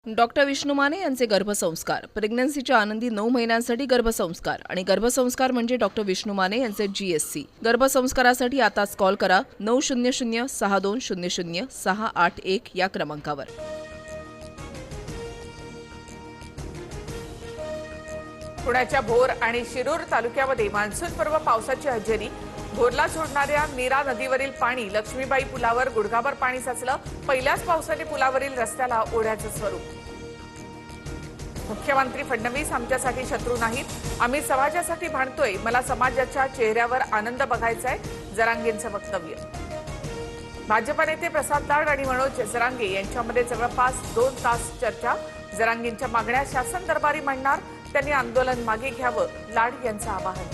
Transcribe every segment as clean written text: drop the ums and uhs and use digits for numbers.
Doctor Vishnu Mane यांचे गर्भसंस्कार, प्रेग्नन्सीच्या आनंदी 9 महिन्यांसाठी गर्भसंस्कार आणि गर्भसंस्कार म्हणजे डॉक्टर विष्णू माने यांचे GSC। गर्भसंस्कारासाठी आताच कॉल करा 900-6200-681 या क्रमांकावर। पुण्याच्या भोर आणि शिरूर तालुक्यामध्ये मान्सून पर्व पावसाची हजेरी। भोरला सोडणाऱ्या नीरा नदीवरील पाणी लक्ष्मीबाई पुलावर गुडघाभर पाणी साचलं। पहिल्याच पावसाने पुलावरील रस्त्याला ओढ्याचं स्वरूप। मुख्यमंत्री फडणवीस आमच्यासाठी शत्रू नाहीत, आम्ही समाजासाठी भांडतोय, मला समाजाच्या चेहऱ्यावर आनंद बघायचाय, जरांगेंचं वक्तव्य। भाजप नेते प्रसाद लाड आणि मनोज जरांगे यांच्यामध्ये जवळपास 2 तास चर्चा। जरांगेंच्या मागण्या शासन दरबारी मांडणार, त्यांनी आंदोलन मागे घ्यावं, लाड यांचं आवाहन।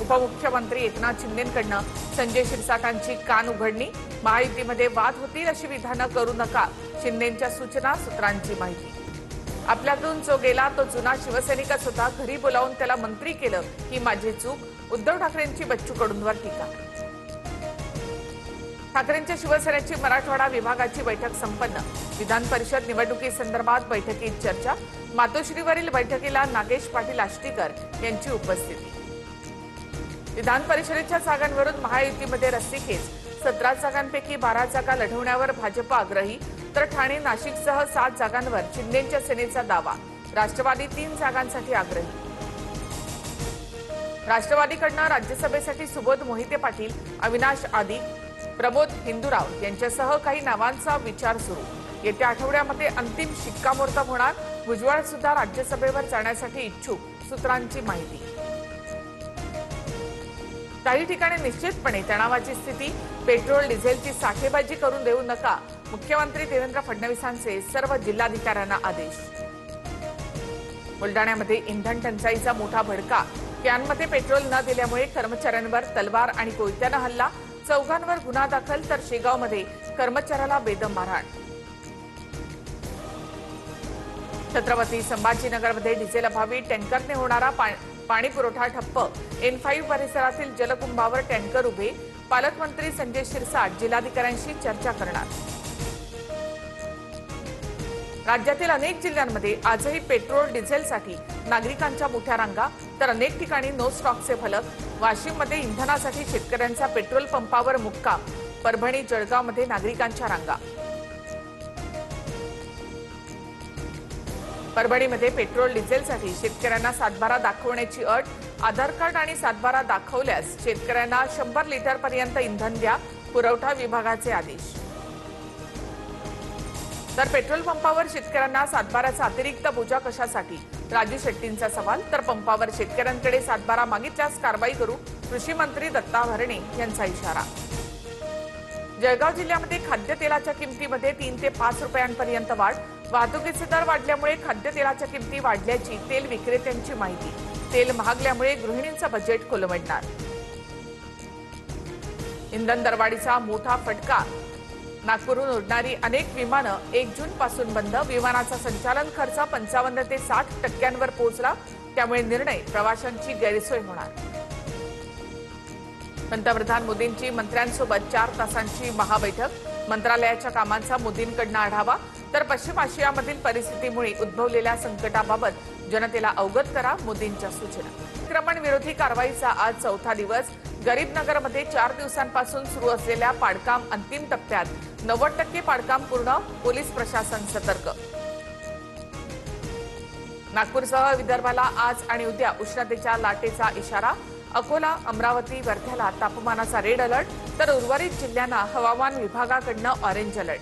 उपमुख्यमंत्री एकनाथ शिंदेंकडनं संजय शिरसाटांची कान उघडणी। महायुतीमध्ये वाद होतील अशी विधानं करू नका, शिंदेंच्या सूचना, सूत्रांची माहिती। आपल्यातून जो गेला तो जुना शिवसैनिकच होता, घरी बोलावून त्याला मंत्री केलं ही माझी चूक, उद्धव ठाकरेंची बच्चू कडूंवर टीका। ठाकरेंच्या शिवसेनेची मराठवाडा विभागाची बैठक संपन्न। विधान परिषद निवडणुकीसंदर्भात बैठकीत चर्चा। मातोश्रीवरील बैठकीला नागेश पाटील आष्टीकर यांची उपस्थिती। विधान परिषदेच्या जागांवरून महायुतीमध्ये रस्सीखेच। 17 जागांपैकी 12 जागा लढवण्यावर भाजप आग्रही, तर ठाणे नाशिकसह 7 जागांवर शिंदेंच्या सेनेचा दावा। राष्ट्रवादी 3 जागांसाठी आग्रही। राष्ट्रवादीकडनं राज्यसभेसाठी सुबोध मोहिते पाटील, अविनाश आदी, प्रमोद हिंदुराव यांच्यासह काही नावांचा विचार सुरू। येत्या आठवड्यामध्ये अंतिम शिक्कामोर्तब होणार। भुजबळ सुद्धा राज्यसभेवर जाण्यासाठी इच्छुक, सूत्रांची माहिती। काही ठिकाणी निश्चितपणे तणावाची स्थिती, पेट्रोल डिझेलची साठेबाजी करून देऊ नका, मुख्यमंत्री देवेंद्र फडणवीसांचे सर्व जिल्हाधिकाऱ्यांना आदेश। बुलडाण्यामध्ये इंधन टंचाईचा मोठा भडका। कॅनमध्ये पेट्रोल न दिल्यामुळे कर्मचाऱ्यांवर तलवार आणि कोयत्यानं हल्ला, 4 गुन्हा दाखल, तर शेगावमध्ये कर्मचाऱ्याला बेदम मारहाण। छत्रपती संभाजीनगरमध्ये डिझेल अभावी टँकरने होणारा पाणी पुरवठा ठप्प। N5 परिसरातील जलकुंभावर टँकर उभे। पालकमंत्री संजय शिरसाट जिल्हाधिकाऱ्यांशी चर्चा करणार। राज्यातील अनेक जिल्ह्यांमध्ये आजही पेट्रोल डिझेलसाठी नागरिकांच्या मोठ्या रांगा, तर अनेक ठिकाणी नो स्टॉकचे फलक। वाशिममध्ये इंधनासाठी शेतकऱ्यांचा पेट्रोल पंपावर मुक्काम। परभणी, जळगावमध्ये नागरिकांच्या रांगा। परभणीमध्ये पेट्रोल डिझेलसाठी शेतकऱ्यांना 7/12 दाखवण्याची अट। आधार कार्ड आणि 7/12 दाखवल्यास शेतकऱ्यांना 100 लिटरपर्यंत इंधन द्या, पुरवठा विभागाचे आदेश। तर पेट्रोल पंपावर शेतकऱ्यांना 7/12चा अतिरिक्त बोजा कशासाठी, राजू शेट्टींचा सवाल। तर पंपावर शेतकऱ्यांकडे 7/12 मागितल्यास कारवाई करू, कृषी मंत्री दत्ता भरणे यांचा इशारा। जळगाव जिल्ह्यामध्ये खाद्यतेलाच्या किमतीमध्ये 3 ते 5 रुपयांपर्यंत वाढ। वाहतुकीचे दर वाढल्यामुळे खाद्यतेलाच्या किमती वाढल्याची तेल विक्रेत्यांची माहिती। तेल महागल्यामुळे गृहिणींचं बजेट कोलमडणार। इंधन दरवाढीचा मोठा फटका। नागपूरहून उडणारी अनेक विमानं 1 जूनपासून बंद। विमानाचा संचालन खर्च 55 ते 60% पोहोचला, त्यामुळे निर्णय प्रवाशांची गैरसोय होणार। पंतप्रधान मोदींची मंत्र्यांसोबत 4 तासांची महाबैठक। मंत्रालयाच्या कामांचा मोदींकडून आढावा, तर पश्चिम आशियामधील परिस्थितीमुळे उद्भवलेल्या संकटाबाबत जनतेला अवगत करा, मोदींच्या सूचना। अतिक्रमण विरोधी कारवाईचा आज 4था दिवस। गरीबनगरमध्ये 4 दिवसांपासून सुरू असलेल्या पाडकाम अंतिम टप्प्यात। 90% पाडकाम पूर्ण, पोलीस प्रशासन सतर्क। नागपूरसह विदर्भाला आज आणि उद्या उष्णतेच्या लाटेचा इशारा। अकोला, अमरावती, वर्ध्याला तापमानाचा रेड अलर्ट, तर उर्वरित जिल्ह्यांना हवामान विभागाकडून ऑरेंज अलर्ट।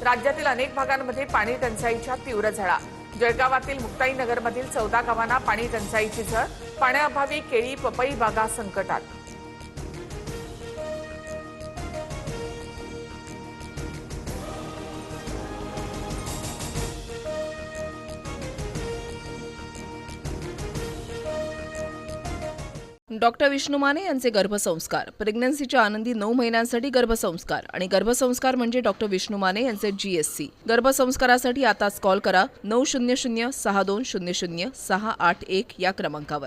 राज्यातील अनेक भागांमध्ये पाणी टंचाईच्या तीव्र झळा। जळगावातील मुक्ताईनगरमधील 14 गावांना पाणी टंचाईची झळ। पाण्याअभावी केळी, पपई बागा संकटात। डॉक्टर विष्णू माने यांचे गर्भसंस्कार, प्रेग्नन्सीच्या आनंदी 9 महिन्यांसाठी गर्भसंस्कार आणि गर्भसंस्कार म्हणजे डॉक्टर विष्णू माने यांचे GSC। गर्भसंस्कारासाठी आताच कॉल करा 900-6200-681 या क्रमांकावर।